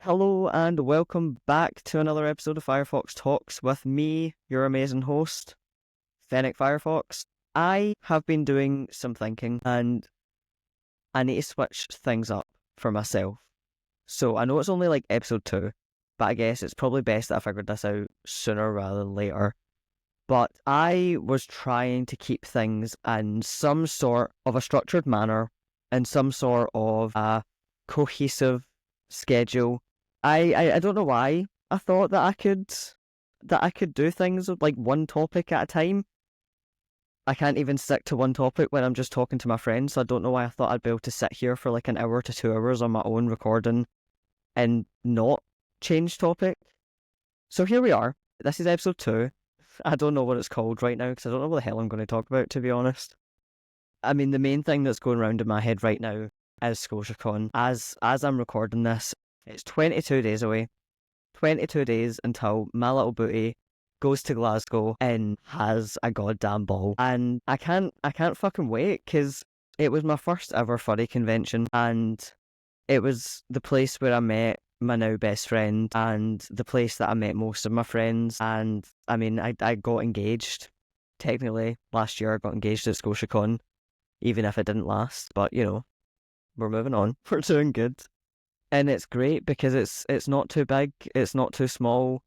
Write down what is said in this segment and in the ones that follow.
Hello and welcome back to another episode of FireFox Talks with me, your amazing host, Fennick FireFox. I have been doing some thinking and I need to switch things up for myself. So I know it's only like episode 2, but I guess it's probably best that I figured this out sooner rather than later. But I was trying to keep things in some sort of a structured manner and some sort of a cohesive schedule. I don't know why I thought that I could do things with like one topic at a time. I can't even stick to one topic when I'm just talking to my friends, so I don't know why I thought I'd be able to sit here for like an hour to 2 hours on my own recording and not change topic. So here we are. This is episode 2. I don't know what it's called right now because I don't know what the hell I'm going to talk about, to be honest. I mean, the main thing that's going around in my head right now is Scotiacon. As I'm recording this, it's 22 days away. 22 days until my little booty goes to Glasgow and has a goddamn ball. And I can't fucking wait because it was my first ever furry convention and it was the place where I met my now best friend and the place that I met most of my friends. And I mean, I got engaged. Technically, last year I got engaged at Scotiacon, even if it didn't last. But, you know, we're moving on. We're doing good. And it's great because it's not too big, it's not too small,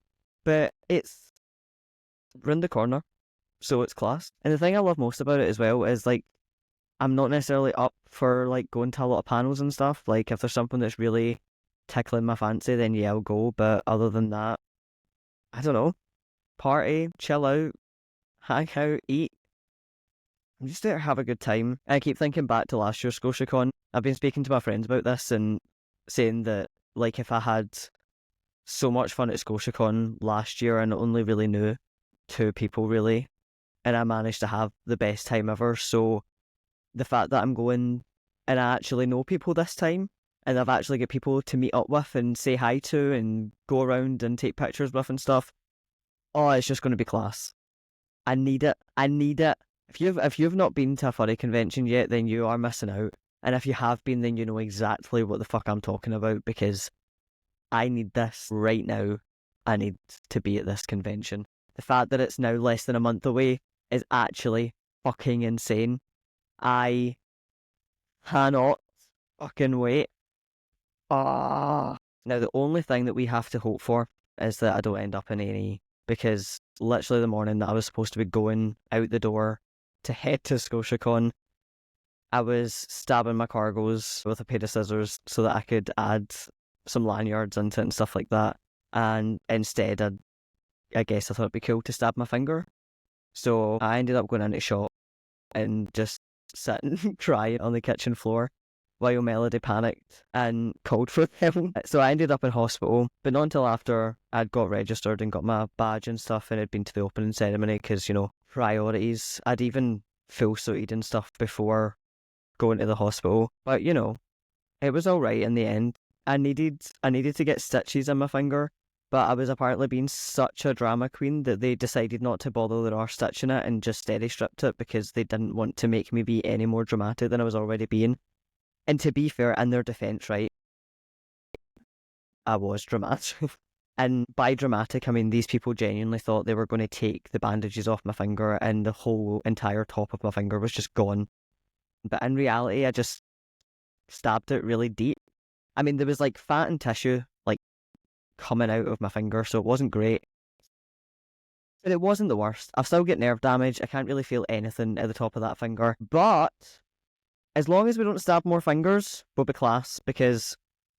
but it's round the corner, so it's class. And the thing I love most about it as well is like, I'm not necessarily up for like going to a lot of panels and stuff. Like if there's something that's really tickling my fancy, then yeah, I'll go. But other than that, I don't know. Party, chill out, hang out, eat. I'm just there to have a good time. I keep thinking back to last year's Scotiacon. I've been speaking to my friends about this and saying that like if I had so much fun at Scotiacon last year and only really knew 2 people really, and I managed to have the best time ever. So the fact that I'm going and I actually know people this time and I've actually got people to meet up with and say hi to and go around and take pictures with and stuff, oh, it's just going to be class. I need it. If you've not been to a furry convention yet, then you are missing out. And if you have been, then you know exactly what the fuck I'm talking about because I need this right now. I need to be at this convention. The fact that it's now less than a month away is actually fucking insane. I cannot fucking wait. Now the only thing that we have to hope for is that I don't end up in A&E because literally the morning that I was supposed to be going out the door to head to Scotiacon, I was stabbing my cargoes with a pair of scissors so that I could add some lanyards into it and stuff like that. And instead, I guess I thought it'd be cool to stab my finger. So I ended up going into the shop and just sitting crying on the kitchen floor while Melody panicked and called for them. So I ended up in hospital, but not until after I'd got registered and got my badge and stuff and had been to the opening ceremony because, you know, priorities. I'd even full suited and stuff before going to the hospital, but you know, it was all right in the end. I needed to get stitches in my finger, but I was apparently being such a drama queen that they decided not to bother their arse stitching it and just steady stripped it because they didn't want to make me be any more dramatic than I was already being. And to be fair, in their defence, right, I was dramatic. And by dramatic, I mean these people genuinely thought they were going to take the bandages off my finger and the whole entire top of my finger was just gone. But in reality, I just stabbed it really deep. I mean, there was like fat and tissue like coming out of my finger, so it wasn't great. But it wasn't the worst. I've still got nerve damage. I can't really feel anything at the top of that finger. But as long as we don't stab more fingers, we'll be class. Because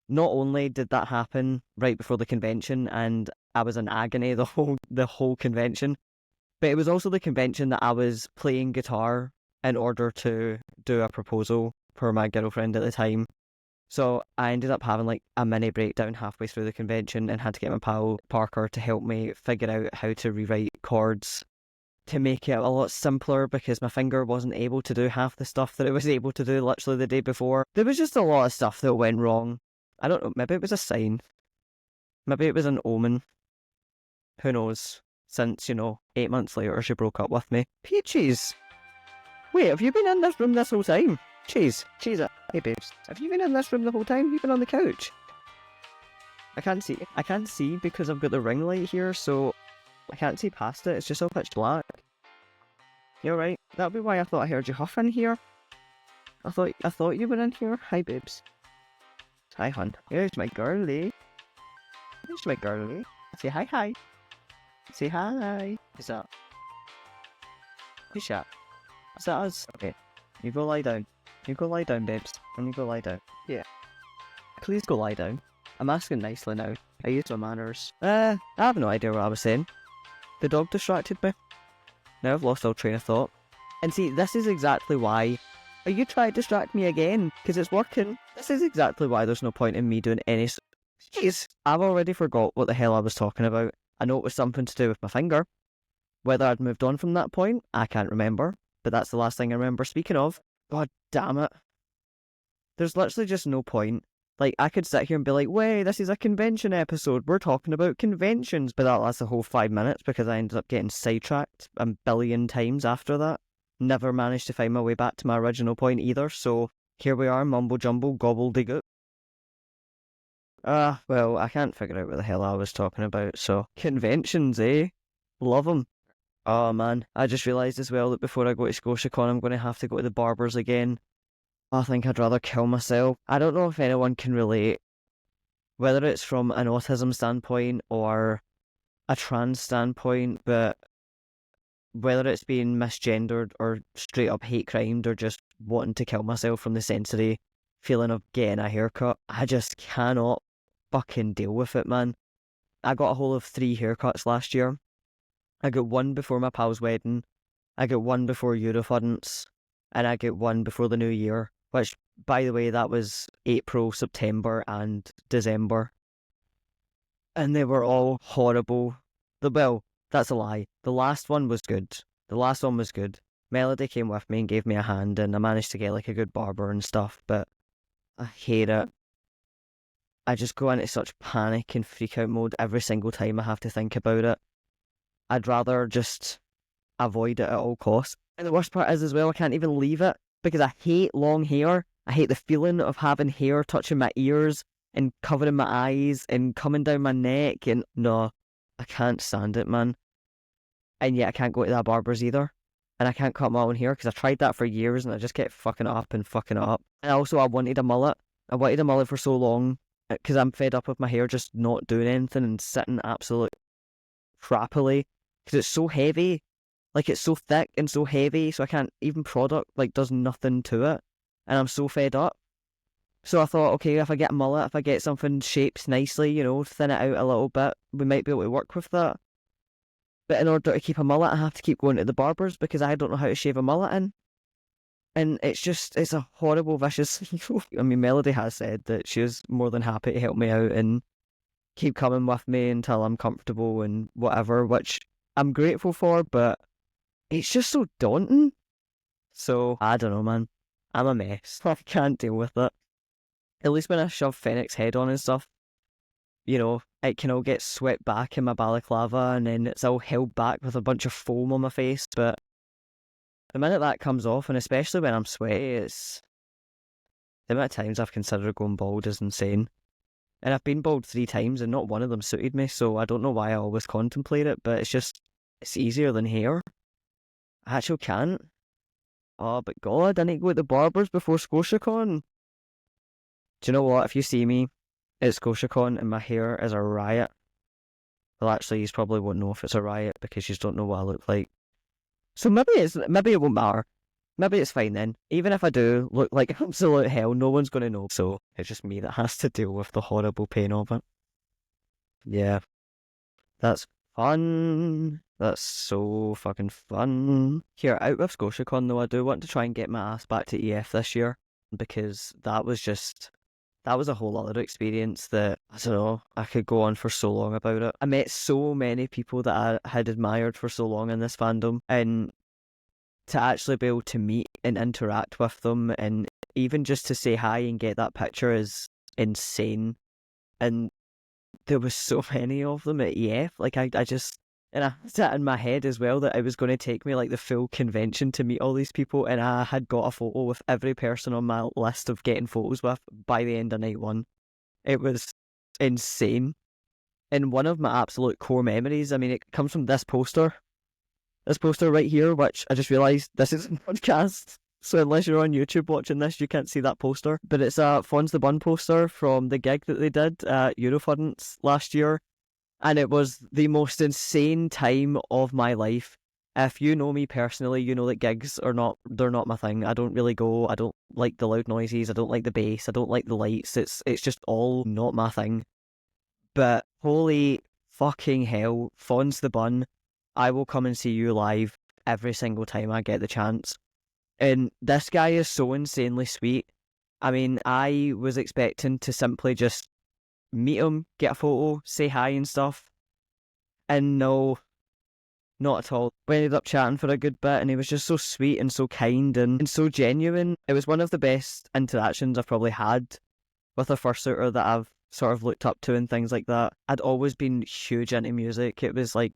not only did that happen right before the convention, and I was in agony the whole convention, but it was also the convention that I was playing guitar in order to do a proposal for my girlfriend at the time. So I ended up having like a mini breakdown halfway through the convention and had to get my pal Parker to help me figure out how to rewrite chords to make it a lot simpler because my finger wasn't able to do half the stuff that it was able to do literally the day before. There was just a lot of stuff that went wrong. I don't know, maybe it was a sign. Maybe it was an omen. Who knows? Since, you know, 8 months later she broke up with me. Peaches! Wait, have you been in this room this whole time? Cheese. Hey babes, have you been in this room the whole time? You've been on the couch. I can't see because I've got the ring light here, so I can't see past it. It's just all pitch black. You're right. That'll be why I thought I heard you huff in here. I thought you were in here. Hi, babes. Hi, hun. Here's my girlie. Here's my girlie. Say hi, hi. Say hi. Is that? Who's that? Is that us? Okay. You go lie down. You go lie down, babes. And you go lie down. Yeah. Please go lie down. I'm asking nicely now. I use my manners. I have no idea what I was saying. The dog distracted me. Now I've lost all train of thought. And see, this is exactly why... Are you trying to distract me again? Because it's working. This is exactly why there's no point in me doing any... Jeez, I've already forgot what the hell I was talking about. I know it was something to do with my finger. Whether I'd moved on from that point, I can't remember. But that's the last thing I remember. Speaking of, god damn it. There's literally just no point. Like, I could sit here and be like, wait, this is a convention episode. We're talking about conventions. But that lasts a whole 5 minutes because I ended up getting sidetracked a billion times after that. Never managed to find my way back to my original point either. So here we are, mumble jumble, gobbledygook. Well, I can't figure out what the hell I was talking about. So, conventions, eh? Love them. Oh man, I just realised as well that before I go to Scotiacon, I'm going to have to go to the Barbers again. I think I'd rather kill myself. I don't know if anyone can relate, whether it's from an autism standpoint or a trans standpoint, but whether it's being misgendered or straight up hate crimed or just wanting to kill myself from the sensory feeling of getting a haircut, I just cannot fucking deal with it, man. I got a whole of 3 haircuts last year. I got one before my pal's wedding, I got one before Eurofurence, and I got one before the new year, which, by the way, that was April, September, and December. And they were all horrible. Well, that's a lie. The last one was good. Melody came with me and gave me a hand, and I managed to get like a good barber and stuff, but I hate it. I just go into such panic and freak out mode every single time I have to think about it. I'd rather just avoid it at all costs. And the worst part is as well, I can't even leave it because I hate long hair. I hate the feeling of having hair touching my ears and covering my eyes and coming down my neck, and no, I can't stand it, man. And yet I can't go to that Barbers either. And I can't cut my own hair because I tried that for years and I just kept fucking it up and fucking it up. And also I wanted a mullet. I wanted a mullet for so long because I'm fed up with my hair just not doing anything and sitting absolute crappily because it's so heavy. Like, it's so thick and so heavy, so I can't even product, like, does nothing to it. And I'm so fed up. So I thought, okay, if I get a mullet, if I get something shaped nicely, you know, thin it out a little bit, we might be able to work with that. But in order to keep a mullet, I have to keep going to the barbers because I don't know how to shave a mullet in. And it's a horrible, vicious cycle. I mean, Melody has said that she is more than happy to help me out and keep coming with me until I'm comfortable and whatever, which I'm grateful for, but it's just so daunting. So, I don't know, man. I'm a mess. I can't deal with it. At least when I shove Fennick's head on and stuff, you know, it can all get swept back in my balaclava and then it's all held back with a bunch of foam on my face. But the minute that comes off, and especially when I'm sweaty, it's... The amount of times I've considered going bald is insane. And I've been bald 3 times and not one of them suited me, so I don't know why I always contemplate it, but it's easier than hair. I actually can't. Oh, but God, I need to go to the Barbers before Scotiacon. Do you know what? If you see me at Scotiacon and my hair is a riot, well, actually, you probably won't know if it's a riot because you don't know what I look like. So maybe it won't matter. Maybe it's fine then. Even if I do look like absolute hell, no one's going to know. So it's just me that has to deal with the horrible pain of it. Yeah. That's fun. That's so fucking fun. Here, out with Scotiacon though, I do want to try and get my ass back to EF this year because that was a whole other experience that, I don't know, I could go on for so long about it. I met so many people that I had admired for so long in this fandom, and to actually be able to meet and interact with them and even just to say hi and get that picture is insane. And there was so many of them at EF, like I sat in my head as well that it was going to take me like the full convention to meet all these people, and I had got a photo with every person on my list of getting photos with by the end of night 1. It was insane. And one of my absolute core memories, I mean, it comes from this poster. This poster right here, which I just realised this is a podcast. So unless you're on YouTube watching this, you can't see that poster. But it's a Fons the Bun poster from the gig that they did at Eurofurence last year. And it was the most insane time of my life. If you know me personally, you know that gigs they're not my thing. I don't really go. I don't like the loud noises. I don't like the bass. I don't like the lights. It's just all not my thing. But holy fucking hell, Fons the Bun, I will come and see you live every single time I get the chance. And this guy is so insanely sweet. I mean, I was expecting to simply just meet him, get a photo, say hi and stuff. And no, not at all. We ended up chatting for a good bit, and he was just so sweet and so kind and so genuine. It was one of the best interactions I've probably had with a fursuiter that I've sort of looked up to and things like that. I'd always been huge into music. It was like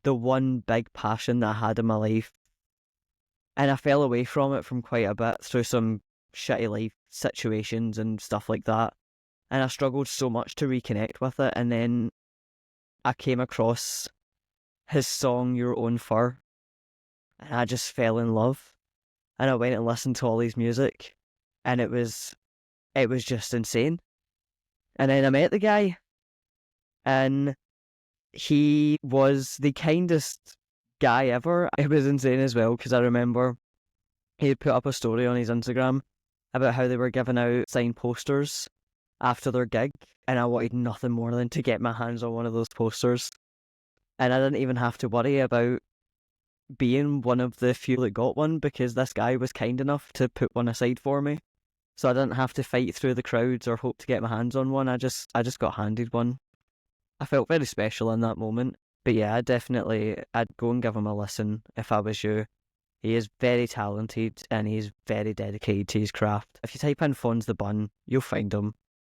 the one big passion that I had in my life. And I fell away from it from quite a bit through some shitty life situations and stuff like that. And I struggled so much to reconnect with it. And then I came across his song, Your Own Fur. And I just fell in love. And I went and listened to all his music. And it was just insane. And then I met the guy. And he was the kindest guy ever. It was insane as well, because I remember he had put up a story on his Instagram about how they were giving out signed posters after their gig, and I wanted nothing more than to get my hands on one of those posters. And I didn't even have to worry about being one of the few that got one, because this guy was kind enough to put one aside for me. So I didn't have to fight through the crowds or hope to get my hands on one. I just got handed one. I felt very special in that moment. But yeah, I'd go and give him a listen if I was you. He is very talented and he's very dedicated to his craft. If you type in Fons the Bun, you'll find him.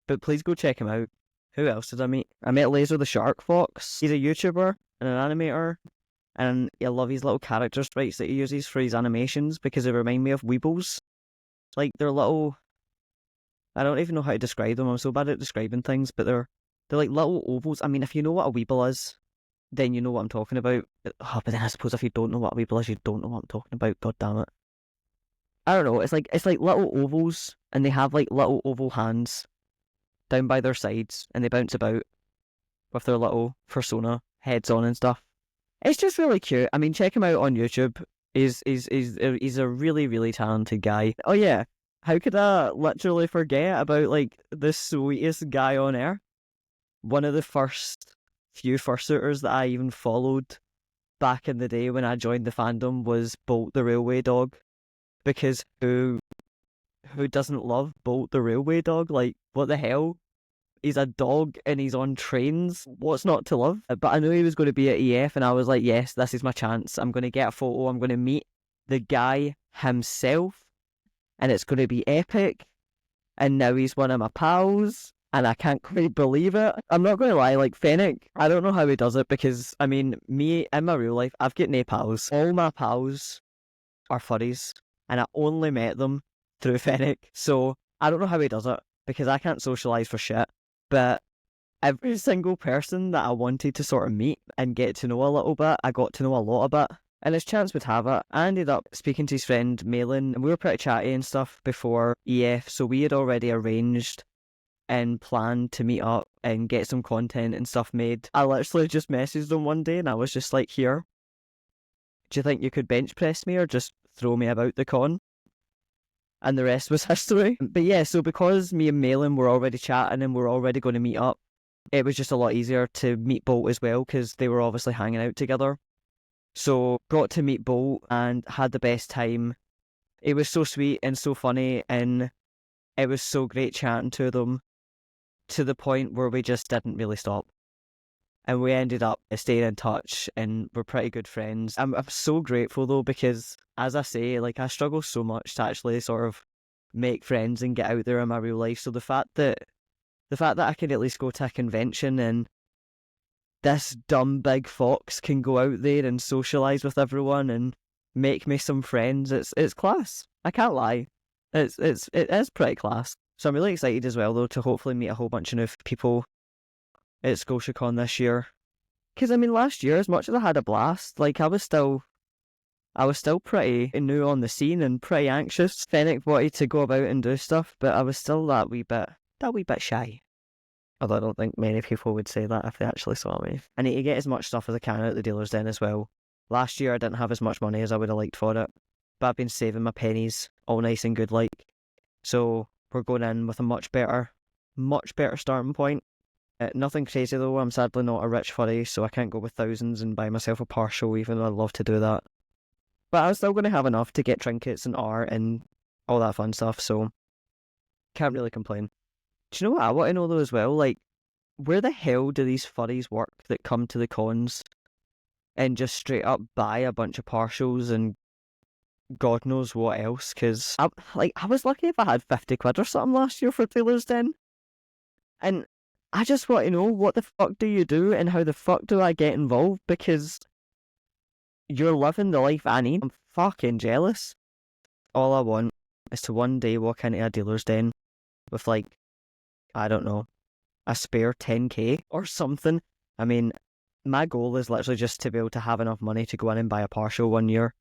But please go check him out. Who else did I meet? I met Laser the Shark Fox. He's a YouTuber and an animator. And I love his little character sprites that he uses for his animations because they remind me of Weebles. Like, they're little... I don't even know how to describe them. I'm so bad at describing things, but they're like little ovals. I mean, if you know what a Weeble is, then you know what I'm talking about. But then I suppose if you don't know what a Weeble is, you don't know what I'm talking about. God damn it. I don't know. It's like little ovals, and they have like little oval hands down by their sides, and they bounce about with their little persona heads on and stuff. It's just really cute. I mean, check him out on YouTube. He's a really, really talented guy. Oh yeah, how could I literally forget about like the sweetest guy on earth? One of the first few fursuiters that I even followed back in the day when I joined the fandom was Bolt the Railway Dog. Because who doesn't love Bolt the Railway Dog? Like, what the hell? He's a dog and he's on trains. What's not to love? But I knew he was going to be at EF and I was like, yes, this is my chance. I'm going to get a photo. I'm going to meet the guy himself and it's going to be epic. And now he's one of my pals. And I can't quite believe it. I'm not going to lie, like Fennick, I don't know how he does it because, I mean, me, in my real life, I've got no pals. All my pals are furries, and I only met them through Fennick. So, I don't know how he does it because I can't socialise for shit. But every single person that I wanted to sort of meet and get to know a little bit, I got to know a lot of it. And as chance would have it, I ended up speaking to his friend Malin, and we were pretty chatty and stuff before EF, so we had already arranged and planned to meet up and get some content and stuff made. I literally just messaged them one day and I was just like, here, do you think you could bench press me or just throw me about the con? And the rest was history. But yeah, so because me and Malin were already chatting and we're already going to meet up, it was just a lot easier to meet Bolt as well because they were obviously hanging out together. So got to meet Bolt and had the best time. It was so sweet and so funny and it was so great chatting to them, to the point where we just didn't really stop. And we ended up staying in touch and we're pretty good friends. I'm so grateful though because, as I say, like I struggle so much to actually sort of make friends and get out there in my real life. So the fact that I can at least go to a convention and this dumb big fox can go out there and socialise with everyone and make me some friends, it's class. I can't lie. It is pretty class. So I'm really excited as well, though, to hopefully meet a whole bunch of new people at Scotiacon this year. Because, I mean, last year, as much as I had a blast, like, I was still pretty new on the scene and pretty anxious. Fennick wanted to go about and do stuff, but I was still that wee bit shy. Although I don't think many people would say that if they actually saw me. I need to get as much stuff as I can out the dealer's den as well. Last year I didn't have as much money as I would have liked for it, but I've been saving my pennies all nice and good like. So we're going in with a much better starting point. Nothing crazy though, I'm sadly not a rich furry, so I can't go with thousands and buy myself a partial even though I'd love to do that. But I was still going to have enough to get trinkets and art and all that fun stuff, so can't really complain. Do you know what I want to know though as well? Like, where the hell do these furries work that come to the cons and just straight up buy a bunch of partials and God knows what else? Because I was lucky if I had 50 quid or something last year for Taylor's Den. And I just want to know, what the fuck do you do and how the fuck do I get involved? Because you're living the life I need. I'm fucking jealous. All I want is to one day walk into a dealer's den with, like, I don't know, a spare 10k or something. I mean, my goal is literally just to be able to have enough money to go in and buy a partial one year.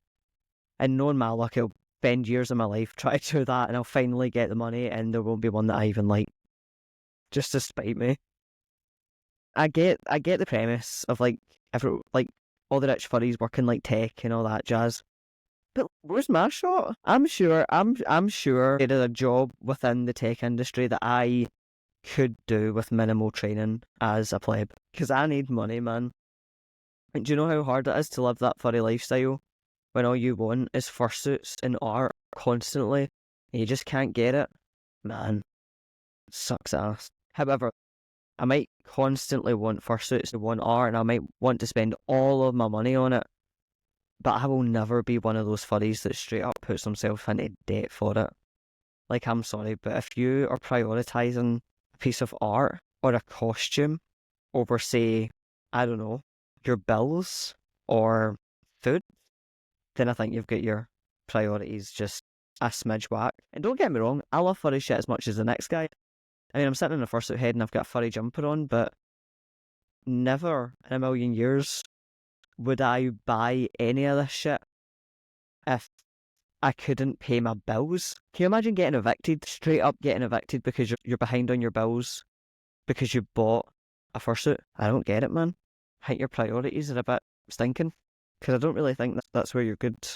And knowing my luck, it'll spend years of my life trying to do that, and I'll finally get the money, and there won't be one that I even like, just to spite me. I get the premise of like all the rich furries working like tech and all that jazz. But where's my shot? I'm sure there is a job within the tech industry that I could do with minimal training as a pleb. Because I need money, man. And do you know how hard it is to live that furry lifestyle when all you want is fursuits and art constantly and you just can't get it? Man, it sucks ass. However, I might constantly want fursuits and want art and I might want to spend all of my money on it, but I will never be one of those furries that straight up puts themselves into debt for it. Like, I'm sorry, but if you are prioritising a piece of art or a costume over, say, I don't know, your bills or food, then I think you've got your priorities just a smidge whack. And don't get me wrong, I love furry shit as much as the next guy. I mean, I'm sitting in a fursuit head and I've got a furry jumper on, but never in a million years would I buy any of this shit if I couldn't pay my bills. Can you imagine getting evicted, straight up getting evicted because you're behind on your bills because you bought a fursuit? I don't get it, man. I think your priorities are a bit stinking, because I don't really think that's where your good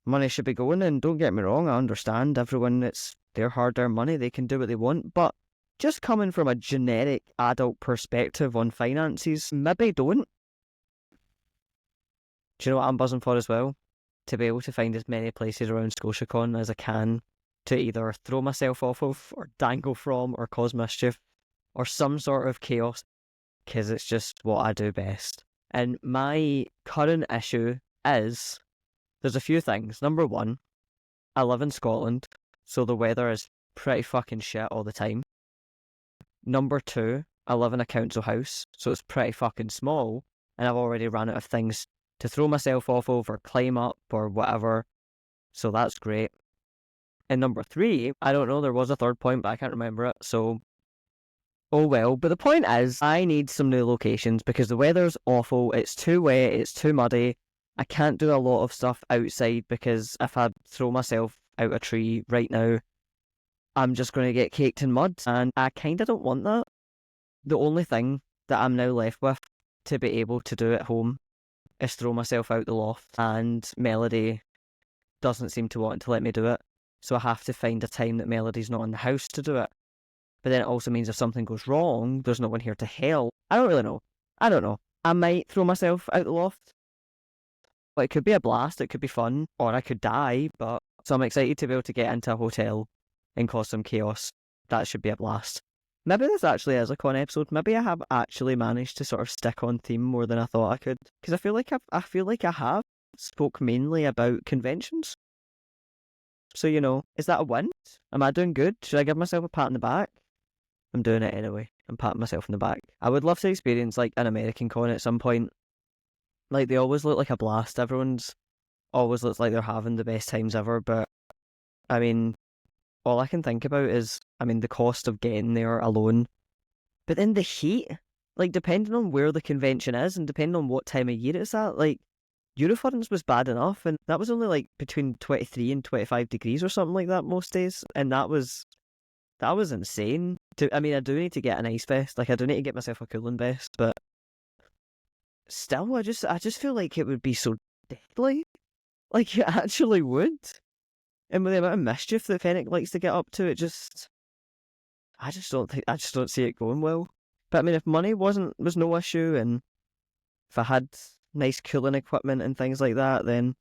money should be going. And don't get me wrong, I understand everyone, it's their hard-earned money, they can do what they want, but just coming from a generic adult perspective on finances, maybe don't. Do you know what I'm buzzing for as well? To be able to find as many places around Scotiacon as I can to either throw myself off of, or dangle from, or cause mischief, or some sort of chaos, because it's just what I do best. And my current issue is, there's a few things. Number one, I live in Scotland, so the weather is pretty fucking shit all the time. Number two, I live in a council house, so it's pretty fucking small, and I've already run out of things to throw myself off of or climb up or whatever, so that's great. And number three, I don't know, there was a third point, but I can't remember it, so oh well. But the point is, I need some new locations because the weather's awful, it's too wet, it's too muddy. I can't do a lot of stuff outside because if I throw myself out a tree right now, I'm just going to get caked in mud, and I kind of don't want that. The only thing that I'm now left with to be able to do at home is throw myself out the loft, and Melody doesn't seem to want to let me do it, so I have to find a time that Melody's not in the house to do it. But then it also means if something goes wrong, there's no one here to help. I don't really know. I don't know. I might throw myself out the loft. But it could be a blast, it could be fun, or I could die, but so I'm excited to be able to get into a hotel and cause some chaos. That should be a blast. Maybe this actually is a con episode. Maybe I have actually managed to sort of stick on theme more than I thought I could. Because I feel like I have spoke mainly about conventions. So, you know, is that a win? Am I doing good? Should I give myself a pat on the back? I'm doing it anyway. I'm patting myself on the back. I would love to experience like an American con at some point. Like, they always look like a blast. Everyone's always looks like they're having the best times ever. But, I mean, all I can think about is, I mean, the cost of getting there alone. But then the heat. like, depending on where the convention is and depending on what time of year it's at, like, Eurofurence was bad enough, and that was only, like, between 23 and 25 degrees or something like that most days, and that was insane. I mean, I do need to get an ice vest, like, I do need to get myself a cooling vest, but still, I just feel like it would be so deadly. Like, it actually would. And with the amount of mischief that Fennick likes to get up to, I just don't see it going well. But I mean, if money was no issue, and if I had nice cooling equipment and things like that, then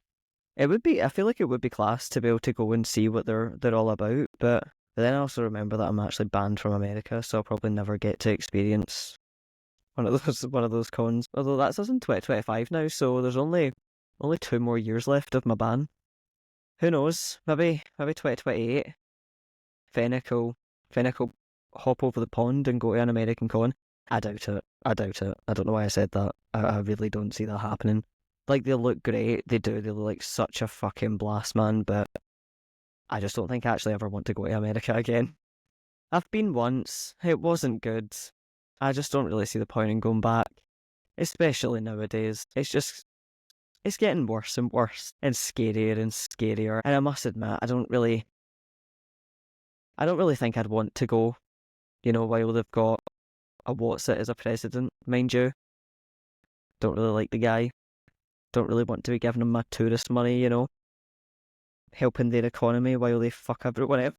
it would be. I feel like it would be class to be able to go and see what they're all about. But then I also remember that I'm actually banned from America, so I'll probably never get to experience one of those cons. Although that's us in 2025 now, so there's only 2 more years left of my ban. Who knows? Maybe 2028. Fennick will hop over the pond and go to an American con. I doubt it. I don't know why I said that. I really don't see that happening. Like, they look great. They do. They look like such a fucking blast, man. But I just don't think I actually ever want to go to America again. I've been once. It wasn't good. I just don't really see the point in going back. Especially nowadays. It's getting worse and worse and scarier and scarier. And I must admit, I don't really think I'd want to go, while they've got a Watson as a president, mind you. Don't really like the guy. Don't really want to be giving him my tourist money, helping their economy while they fuck everyone up.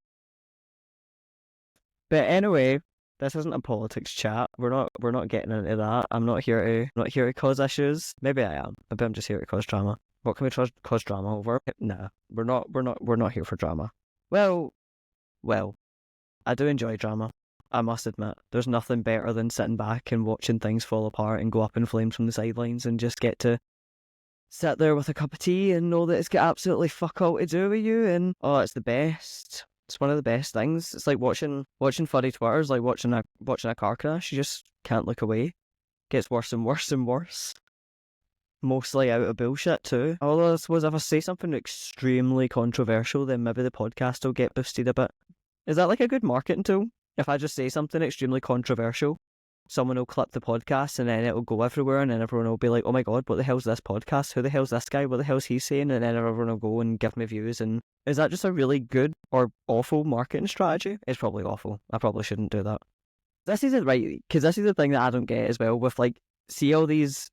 But anyway, this isn't a politics chat. We're not getting into that. I'm not here to cause issues. Maybe I am. Maybe I'm just here to cause drama. What can we cause drama over? Nah, we're not here for drama. Well, I do enjoy drama. I must admit, there's nothing better than sitting back and watching things fall apart and go up in flames from the sidelines and just get to sit there with a cup of tea and know that it's got absolutely fuck all to do with you, and it's the best. It's one of the best things. It's like watching furry Twitters, like watching a car crash. You just can't look away. Gets worse and worse and worse. Mostly out of bullshit too. Although I suppose if I say something extremely controversial, then maybe the podcast will get boosted a bit. Is that like a good marketing tool? If I just say something extremely controversial, someone will clip the podcast and then it'll go everywhere, and then everyone will be like, oh my god, what the hell's this podcast? Who the hell's this guy? What the hell's he saying? And then everyone will go and give me views. And is that just a really good or awful marketing strategy? It's probably awful. I probably shouldn't do that. This is it, right? Because this is the thing that I don't get as well with, like, see all these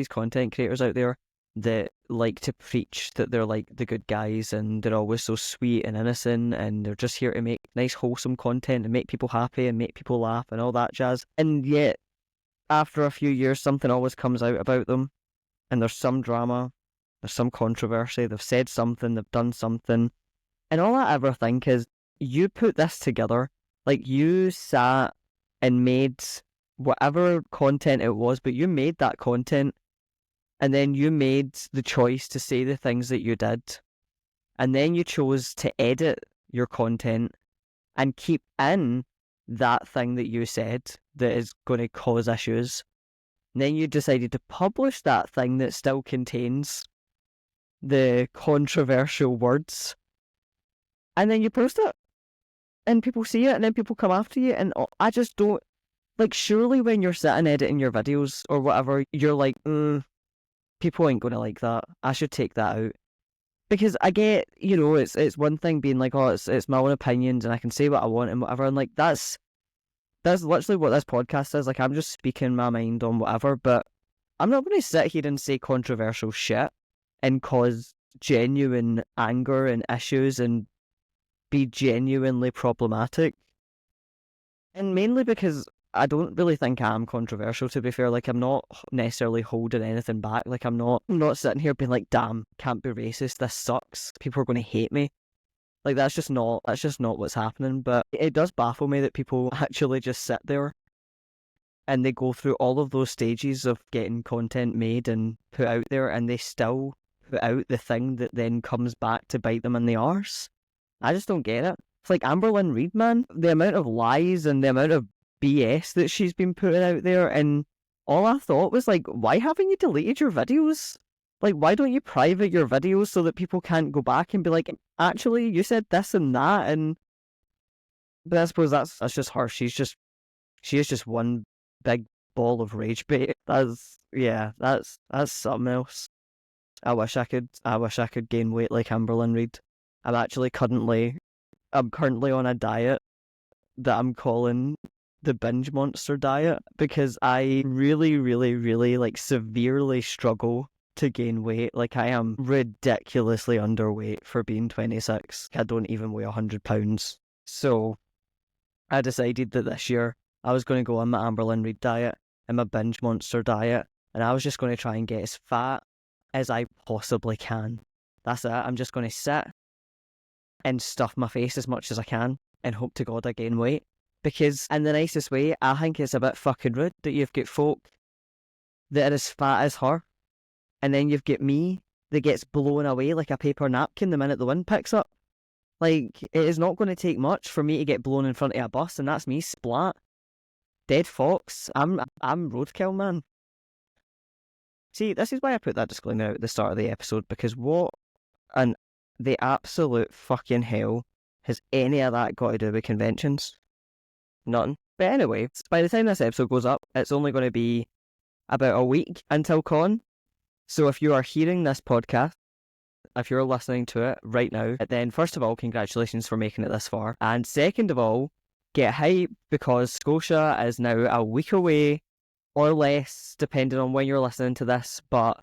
content creators out there that like to preach that they're like the good guys and they're always so sweet and innocent and they're just here to make nice wholesome content and make people happy and make people laugh and all that jazz. And yet, after a few years, something always comes out about them and there's some drama, there's some controversy, they've said something, they've done something. And all I ever think is, you put this together, like you sat and made whatever content it was, but you made that content. And then you made the choice to say the things that you did. And then you chose to edit your content and keep in that thing that you said that is going to cause issues. And then you decided to publish that thing that still contains the controversial words. And then you post it. And people see it, and then people come after you. And I just don't... Like, surely when you're sitting editing your videos or whatever, you're like, people ain't going to like that. I should take that out. Because I get, it's one thing being like, it's my own opinions and I can say what I want and whatever. And like, that's literally what this podcast is. Like, I'm just speaking my mind on whatever, but I'm not going to sit here and say controversial shit and cause genuine anger and issues and be genuinely problematic. And mainly because I don't really think I'm controversial, to be fair. Like, I'm not necessarily holding anything back. Like, I'm not sitting here being like, damn, can't be racist, this sucks, people are going to hate me. Like, that's just not what's happening. But it does baffle me that people actually just sit there and they go through all of those stages of getting content made and put out there, and they still put out the thing that then comes back to bite them in the arse. I just don't get it. It's like Amberlynn Reid, man. The amount of lies and the amount of BS that she's been putting out there, and all I thought was like, why haven't you deleted your videos? Like, why don't you private your videos so that people can't go back and be like, actually, you said this and that? And but I suppose that's just her. She is just one big ball of rage bait. That's something else. I wish I could gain weight like Amberlyn Reid. I'm currently on a diet that I'm calling the binge monster diet, because I really, really, really severely struggle to gain weight. Like, I am ridiculously underweight for being 26. I don't even weigh 100 pounds. So I decided that this year I was going to go on my Amberlyn Reid diet and my binge monster diet, and I was just going to try and get as fat as I possibly can. That's it. I'm just going to sit and stuff my face as much as I can and hope to God I gain weight. Because in the nicest way, I think it's a bit fucking rude that you've got folk that are as fat as her, and then you've got me that gets blown away like a paper napkin the minute the wind picks up. Like, it is not going to take much for me to get blown in front of a bus, and that's me splat. Dead fox. I'm roadkill, man. See, this is why I put that disclaimer out at the start of the episode, because what and the absolute fucking hell has any of that got to do with conventions? Nothing. But anyway, by the time this episode goes up, it's only going to be about a week until con. So if you are hearing this podcast, if you're listening to it right now, then first of all, congratulations for making it this far. And second of all, get hype, because Scotia is now a week away, or less, depending on when you're listening to this. But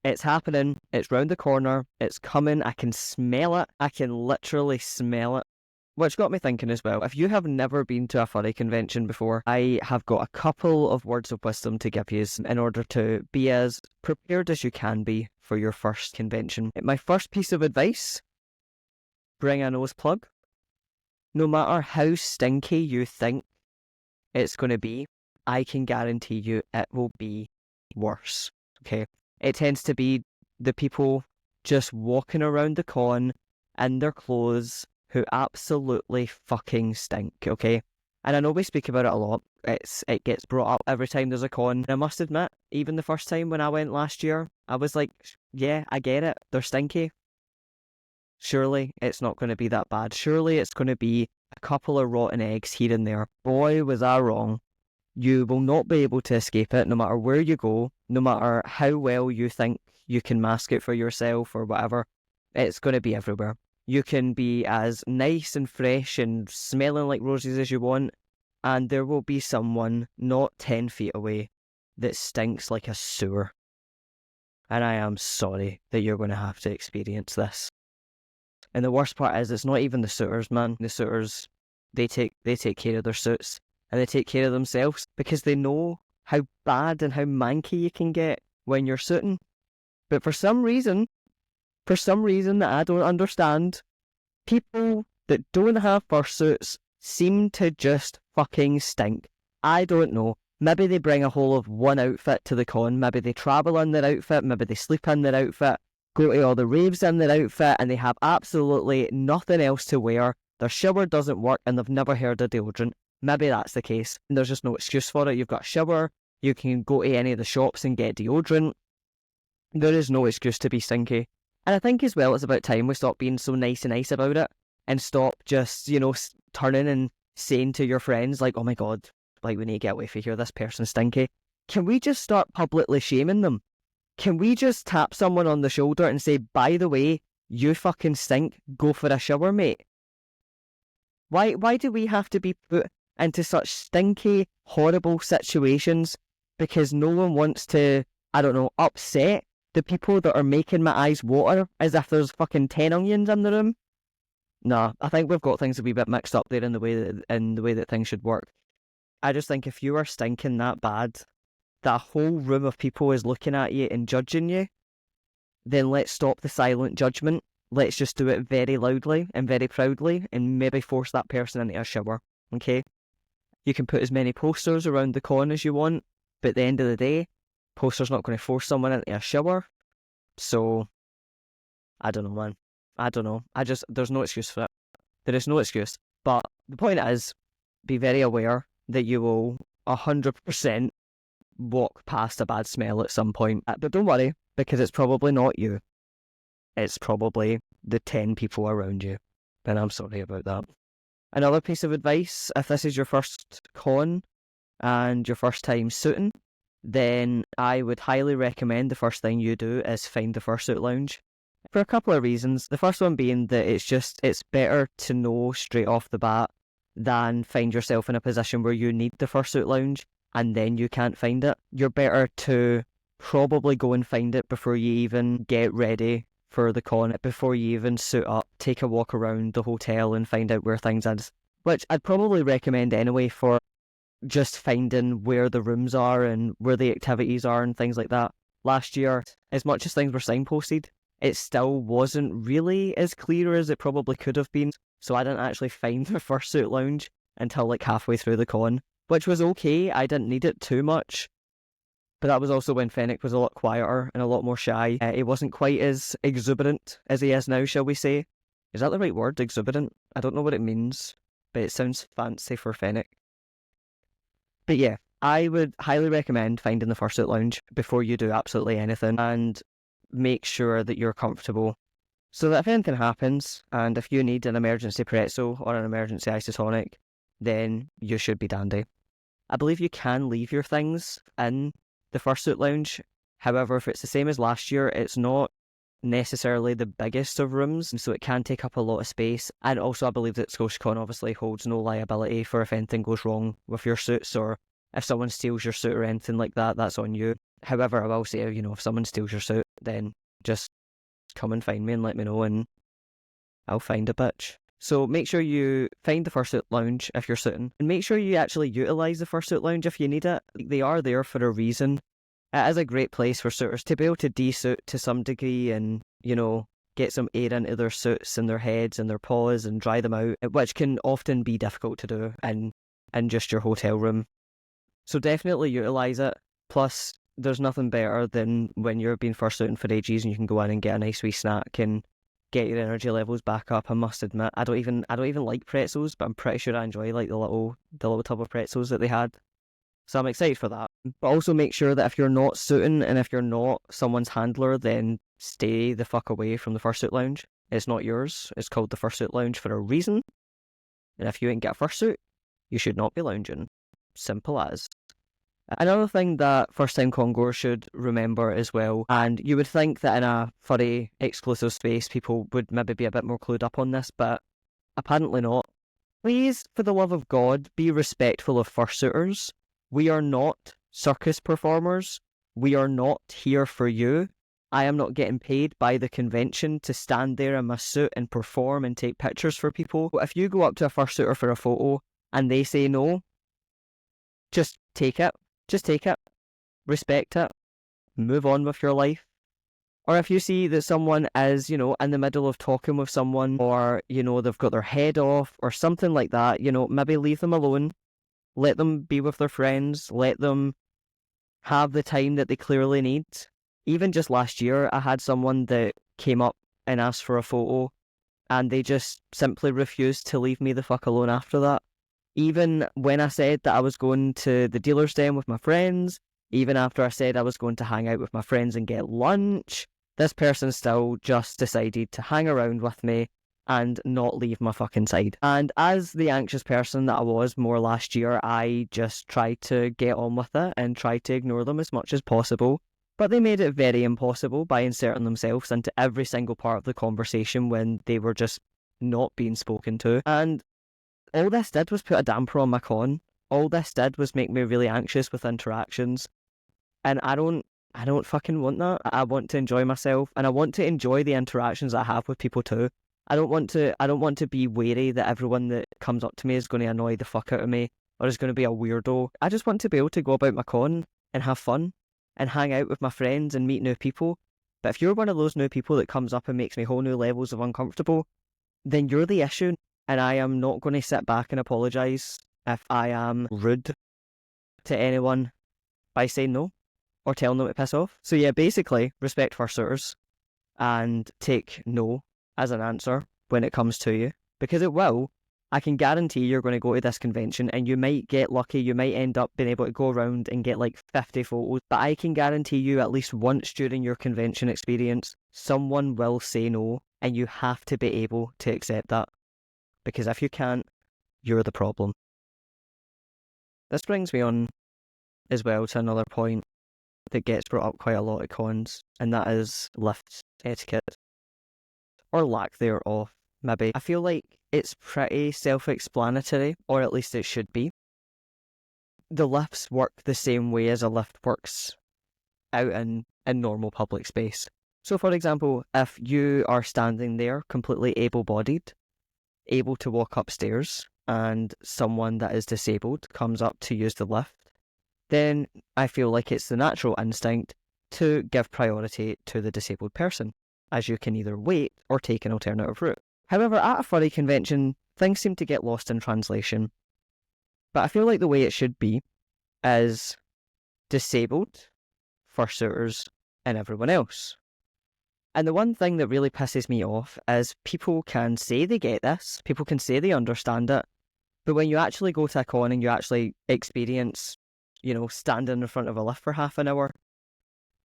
it's happening. It's round the corner. It's coming. I can smell it. I can literally smell it. Which got me thinking as well, if you have never been to a furry convention before, I have got a couple of words of wisdom to give you in order to be as prepared as you can be for your first convention. My first piece of advice: bring a nose plug. No matter how stinky you think it's going to be, I can guarantee you it will be worse. Okay? It tends to be the people just walking around the con in their clothes who absolutely fucking stink, okay? And I know we speak about it a lot. It gets brought up every time there's a con. And I must admit, even the first time when I went last year, I was like, yeah, I get it. They're stinky. Surely it's not going to be that bad. Surely it's going to be a couple of rotten eggs here and there. Boy, was I wrong. You will not be able to escape it no matter where you go, no matter how well you think you can mask it for yourself or whatever. It's going to be everywhere. You can be as nice and fresh and smelling like roses as you want, and there will be someone not 10 feet away that stinks like a sewer. And I am sorry that you're going to have to experience this. And the worst part is, it's not even the suitors, man. The suitors, they take care of their suits, and they take care of themselves, because they know how bad and how manky you can get when you're suiting. But for some reason that I don't understand, people that don't have fursuits seem to just fucking stink. I don't know. Maybe they bring a whole of one outfit to the con. Maybe they travel in their outfit. Maybe they sleep in their outfit, go to all the raves in their outfit, and they have absolutely nothing else to wear. Their shower doesn't work, and they've never heard of deodorant. Maybe that's the case, and there's just no excuse for it. You've got a shower. You can go to any of the shops and get deodorant. There is no excuse to be stinky. And I think as well, it's about time we stop being so nice about it, and stop just, turning and saying to your friends, like, oh my God, like, we need to get away from here, this person's stinky. Can we just start publicly shaming them? Can we just tap someone on the shoulder and say, by the way, you fucking stink, go for a shower, mate? Why do we have to be put into such stinky, horrible situations because no one wants to, I don't know, upset the people that are making my eyes water as if there's fucking 10 onions in the room? Nah, I think we've got things a wee bit mixed up there in the way that things should work. I just think if you are stinking that bad, that whole room of people is looking at you and judging you, then let's stop the silent judgment. Let's just do it very loudly and very proudly, and maybe force that person into a shower, okay? You can put as many posters around the con as you want, but at the end of the day, posters not going to force someone into a shower. So, I don't know, man. I don't know. There's no excuse for it. There is no excuse. But the point is, be very aware that you will 100% walk past a bad smell at some point. But don't worry, because it's probably not you. It's probably the 10 people around you. And I'm sorry about that. Another piece of advice, if this is your first con, and your first time suiting, then I would highly recommend the first thing you do is find the Fursuit Lounge. For a couple of reasons. The first one being that it's better to know straight off the bat than find yourself in a position where you need the Fursuit Lounge and then you can't find it. You're better to probably go and find it before you even get ready for the con, before you even suit up, take a walk around the hotel and find out where things are. Which I'd probably recommend anyway for just finding where the rooms are and where the activities are and things like that. Last year, as much as things were signposted, it still wasn't really as clear as it probably could have been. So I didn't actually find the Fursuit Lounge until like halfway through the con, which was okay. I didn't need it too much. But that was also when Fennick was a lot quieter and a lot more shy. He wasn't quite as exuberant as he is now, shall we say. Is that the right word, exuberant? I don't know what it means, but it sounds fancy for Fennick. But yeah, I would highly recommend finding the Fursuit Lounge before you do absolutely anything, and make sure that you're comfortable so that if anything happens and if you need an emergency pretzel or an emergency isotonic, then you should be dandy. I believe you can leave your things in the Fursuit Lounge. However, if it's the same as last year, it's not necessarily the biggest of rooms, so it can take up a lot of space. And also I believe that Scotiacon obviously holds no liability for if anything goes wrong with your suits, or if someone steals your suit or anything like that, that's on you. However, I will say, if someone steals your suit, then just come and find me and let me know and I'll find a bitch. So make sure you find the Fursuit Lounge if you're suiting, and make sure you actually utilise the Fursuit Lounge if you need it. They are there for a reason. It is a great place for suitors to be able to de-suit to some degree and, get some air into their suits and their heads and their paws and dry them out, which can often be difficult to do in just your hotel room. So definitely utilise it. Plus, there's nothing better than when you're being fursuiting for ages and you can go in and get a nice wee snack and get your energy levels back up. I must admit, I don't even like pretzels, but I'm pretty sure I enjoy like the little tub of pretzels that they had. So I'm excited for that. But also make sure that if you're not suiting and if you're not someone's handler, then stay the fuck away from the Fursuit Lounge. It's not yours. It's called the Fursuit Lounge for a reason. And if you ain't got a fursuit, you should not be lounging. Simple as. Another thing that first-time congoers should remember as well, and you would think that in a furry exclusive space people would maybe be a bit more clued up on this, but apparently not. Please, for the love of God, be respectful of fursuiters. We are not circus performers. We are not here for you. I am not getting paid by the convention to stand there in my suit and perform and take pictures for people. If you go up to a fursuiter for a photo and they say no, just take it. Just take it. Respect it. Move on with your life. Or if you see that someone is, in the middle of talking with someone, or, they've got their head off or something like that, maybe leave them alone. Let them be with their friends. Let them have the time that they clearly need. Even just last year, I had someone that came up and asked for a photo, and they just simply refused to leave me the fuck alone after that. Even when I said that I was going to the dealer's den with my friends, even after I said I was going to hang out with my friends and get lunch, this person still just decided to hang around with me and not leave my fucking side. And as the anxious person that I was more last year, I just tried to get on with it and tried to ignore them as much as possible. But they made it very impossible by inserting themselves into every single part of the conversation when they were just not being spoken to. And all this did was put a damper on my con. All this did was make me really anxious with interactions. And I don't fucking want that. I want to enjoy myself, and I want to enjoy the interactions I have with people too. I don't want to be wary that everyone that comes up to me is going to annoy the fuck out of me or is going to be a weirdo. I just want to be able to go about my con and have fun and hang out with my friends and meet new people. But if you're one of those new people that comes up and makes me whole new levels of uncomfortable, then you're the issue, and I am not going to sit back and apologise if I am rude to anyone by saying no or telling them to piss off. So yeah, basically, respect fursuiters and take no as an answer when it comes to you, because it will. I can guarantee you're going to go to this convention and you might get lucky, you might end up being able to go around and get like 50 photos, but I can guarantee you at least once during your convention experience, someone will say no, and you have to be able to accept that, because if you can't, you're the problem. This brings me on as well to another point that gets brought up quite a lot at cons, and that is lift etiquette, or lack thereof, maybe. I feel like it's pretty self-explanatory, or at least it should be. The lifts work the same way as a lift works out in normal public space. So for example, if you are standing there completely able-bodied, able to walk upstairs, and someone that is disabled comes up to use the lift, then I feel like it's the natural instinct to give priority to the disabled person, as you can either wait or take an alternative route. However, at a furry convention, things seem to get lost in translation. But I feel like the way it should be is disabled, fursuiters, and everyone else. And the one thing that really pisses me off is people can say they get this, people can say they understand it, but when you actually go to a con and you actually experience, standing in front of a lift for half an hour,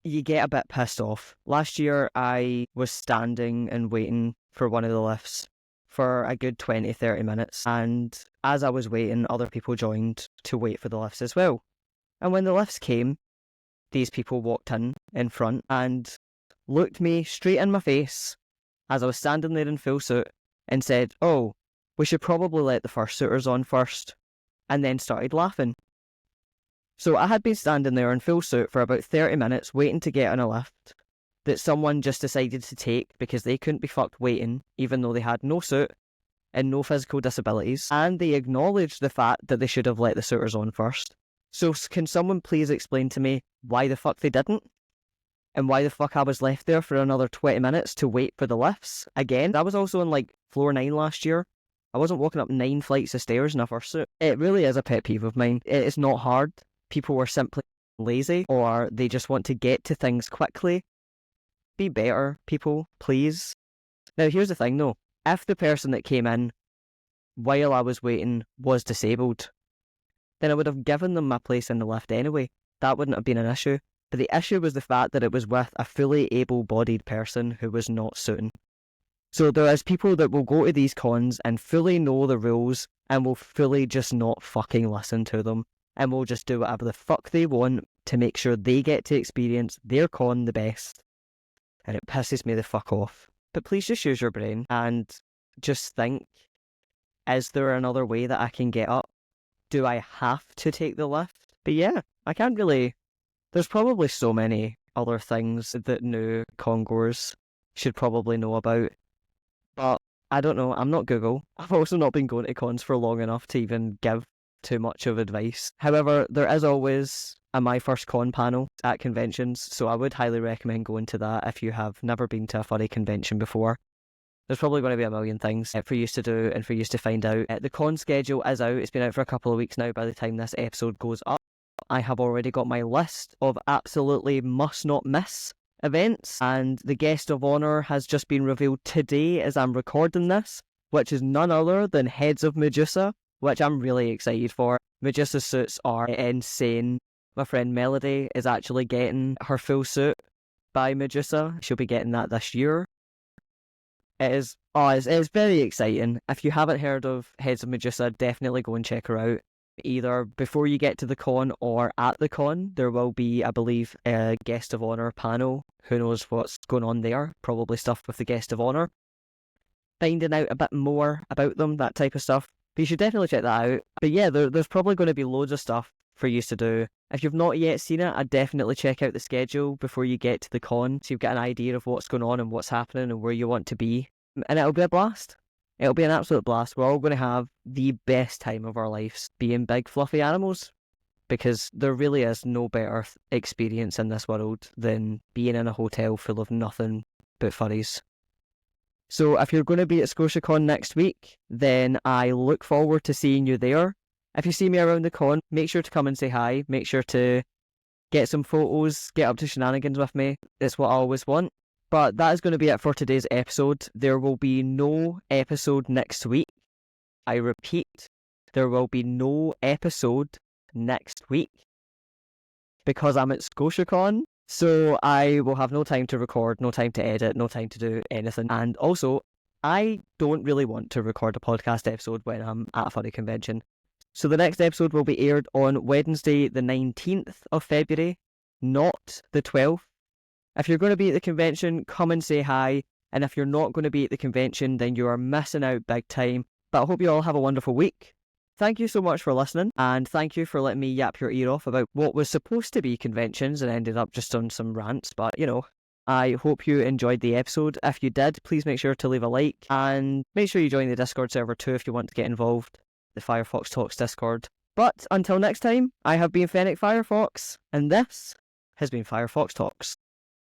you get a bit pissed off. Last year, I was standing and waiting for one of the lifts for a good 20-30 minutes, and as I was waiting, other people joined to wait for the lifts as well. And when the lifts came, these people walked in front and looked me straight in my face as I was standing there in full suit and said, "Oh, we should probably let the fursuiters on first," and then started laughing. So I had been standing there in full suit for about 30 minutes waiting to get on a lift that someone just decided to take because they couldn't be fucked waiting, even though they had no suit and no physical disabilities, and they acknowledged the fact that they should have let the suiters on first. So can someone please explain to me why the fuck they didn't? And why the fuck I was left there for another 20 minutes to wait for the lifts again? I was also on floor 9 last year. I wasn't walking up 9 flights of stairs in a fursuit. It really is a pet peeve of mine. It is not hard. People were simply lazy, or they just want to get to things quickly. Be better, people, please. Now here's the thing though. If the person that came in while I was waiting was disabled, then I would have given them my place in the lift anyway. That wouldn't have been an issue. But the issue was the fact that it was with a fully able-bodied person who was not suiting. So there is people that will go to these cons and fully know the rules and will fully just not fucking listen to them, and will just do whatever the fuck they want to make sure they get to experience their con the best. And it pisses me the fuck off. But please just use your brain and just think, is there another way that I can get up? Do I have to take the lift? But yeah, I can't really... There's probably so many other things that new con-goers should probably know about. But I don't know, I'm not Google. I've also not been going to cons for long enough to even give too much of advice. However, there is always a My First Con panel at conventions, so I would highly recommend going to that if you have never been to a furry convention before. There's probably going to be a million things for you to do and for you to find out. The con schedule is out. It's been out for a couple of weeks now by the time this episode goes up. I have already got my list of absolutely must not miss events, and the guest of honour has just been revealed today as I'm recording this, which is none other than Heads of Medusa, which I'm really excited for. Medusa suits are insane. My friend Melody is actually getting her full suit by Medusa. She'll be getting that this year. It's very exciting. If you haven't heard of Heads of Medusa, definitely go and check her out. Either before you get to the con or at the con, there will be, I believe, a guest of honour panel. Who knows what's going on there? Probably stuff with the guest of honour. Finding out a bit more about them, that type of stuff. But you should definitely check that out. But yeah, there's probably going to be loads of stuff for you to do. If you've not yet seen it, I'd definitely check out the schedule before you get to the con, so you've got an idea of what's going on and what's happening and where you want to be. And it'll be a blast. It'll be an absolute blast. We're all going to have the best time of our lives being big fluffy animals, because there really is no better experience in this world than being in a hotel full of nothing but furries. So if you're going to be at Scotiacon next week, then I look forward to seeing you there. If you see me around the con, make sure to come and say hi. Make sure to get some photos, get up to shenanigans with me. It's what I always want. But that is going to be it for today's episode. There will be no episode next week. I repeat, there will be no episode next week because I'm at Scotiacon. So I will have no time to record, no time to edit, no time to do anything. And also, I don't really want to record a podcast episode when I'm at a furry convention. So the next episode will be aired on Wednesday the 19th of February, not the 12th. If you're going to be at the convention, come and say hi. And if you're not going to be at the convention, then you are missing out big time. But I hope you all have a wonderful week. Thank you so much for listening, and thank you for letting me yap your ear off about what was supposed to be conventions and ended up just on some rants. But, I hope you enjoyed the episode. If you did, please make sure to leave a like, and make sure you join the Discord server too if you want to get involved, the FireFox Talks Discord. But until next time, I have been Fennick FireFox, and this has been FireFox Talks.